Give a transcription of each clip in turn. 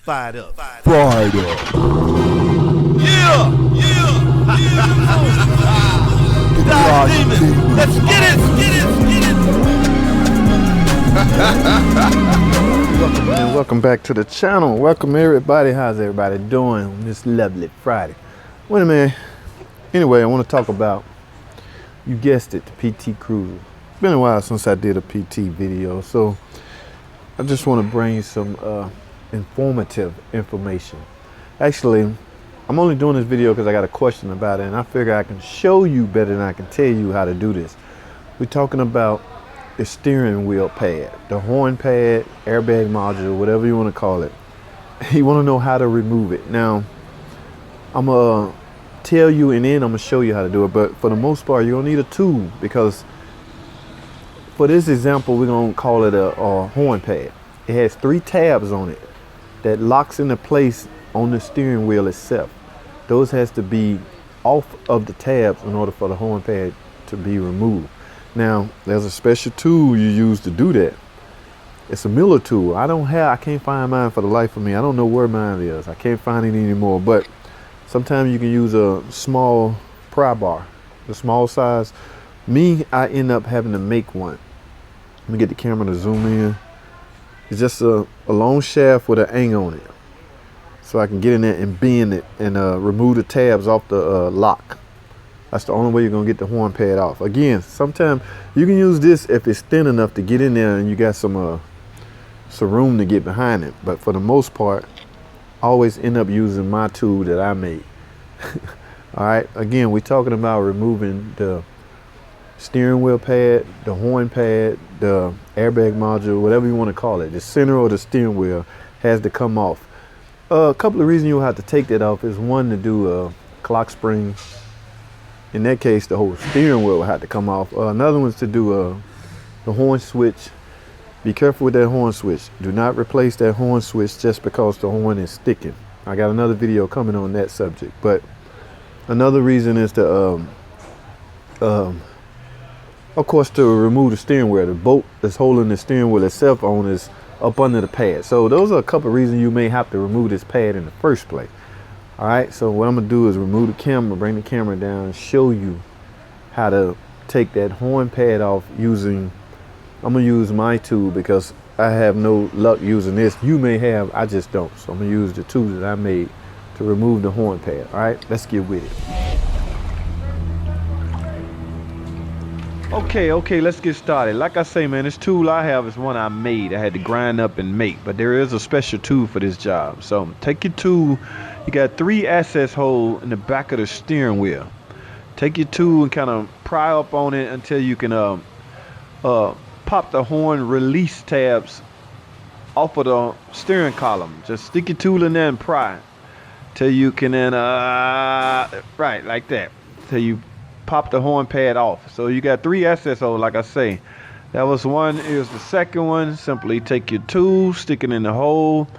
Fired up. Fired up. Yeah! Dodge Demon! Let's get it! Welcome back to the channel. Welcome everybody. How's everybody doing on this lovely Friday? Wait a minute. Anyway, I want to talk about, you guessed it, the PT Cruiser. It's been a while since I did a PT video, so I just want to bring you some informative information. Actually, I'm only doing this video because I got a question about it, and I figure I can show you better than I can tell you how to do this. We're talking about the steering wheel pad, the horn pad, airbag module, whatever you want to call it. You want to know how to remove it. Now, I'm going to tell you and then I'm going to show you how to do it, but for the most part, you're going to need a tool, because for this example, we're going to call it a horn pad. It has 3 tabs on it that locks into place on the steering wheel itself. Those has to be off of the tabs in order for the horn pad to be removed. Now, there's a special tool you use to do that. It's a Miller tool. I can't find mine for the life of me. I don't know where mine is. I can't find it anymore, but sometimes you can use a small pry bar, the small size. Me, I end up having to make one. Let me get the camera to zoom in. It's just a long shaft with an ang on it, so I can get in there and bend it and remove the tabs off the lock. That's the only way you're gonna get the horn pad off. Again, sometimes you can use this if it's thin enough to get in there and you got some room to get behind it. But for the most part, I always end up using my tool that I made. All right. Again, we're talking about removing the steering wheel pad, the horn pad, the airbag module, whatever you want to call it. The center of the steering wheel has to come off. A couple of reasons you'll have to take that off is, one, to do a clock spring. In that case, the whole steering wheel will have to come off. Another one's to do the horn switch. Be careful with that horn switch. Do not replace that horn switch just because the horn is sticking. I got another video coming on that subject. But another reason is to, of course, to remove the steering wheel. The bolt that's holding the steering wheel itself on is up under the pad. So those are a couple of reasons you may have to remove this pad in the first place. All right, so what I'm gonna do is remove the camera, bring the camera down, and show you how to take that horn pad off using, I'm gonna use my tool because I have no luck using this. You may have, I just don't. So I'm gonna use the tool that I made to remove the horn pad. All right, let's get with it. Okay, let's get started. Like I say, man, this tool I have is one I made. I had to grind up and make, but there is a special tool for this job. So take your tool. You got 3 access holes in the back of the steering wheel. Take your tool and kind of pry up on it until you can pop the horn release tabs off of the steering column. Just stick your tool in there and pry till you can then right like that, till you pop the horn pad off. So you got 3 access holes, like I say. That was one. Here's the second one. Simply take your tool, stick it in the hole,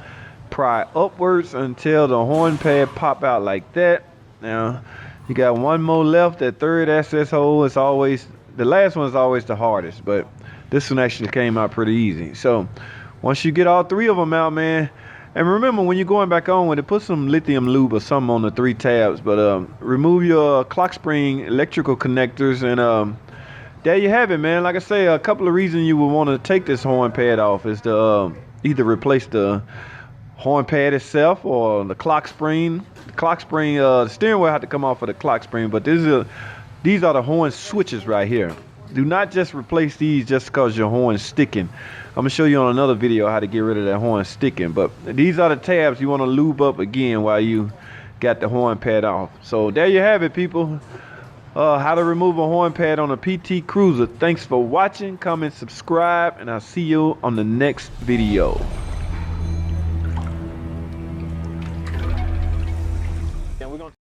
pry upwards until the horn pad pop out like that. Now you got one more left. That 3rd access hole is always, the last one is always the hardest, but this one actually came out pretty easy. So once you get all 3 of them out, man, and remember, when you're going back on with it, put some lithium lube or something on the 3 tabs, but remove your clock spring electrical connectors, and there you have it, man. Like I say, a couple of reasons you would want to take this horn pad off is to either replace the horn pad itself or the clock spring. The steering wheel had to come off of the clock spring, but these are the horn switches right here. Do not just replace these just because your horn's sticking. I'm gonna show you on another video how to get rid of that horn sticking, but these are the tabs you want to lube up again while you got the horn pad off. So there you have it, people. How to remove a horn pad on a PT Cruiser. Thanks for watching. Comment, subscribe, and I'll see you on the next video.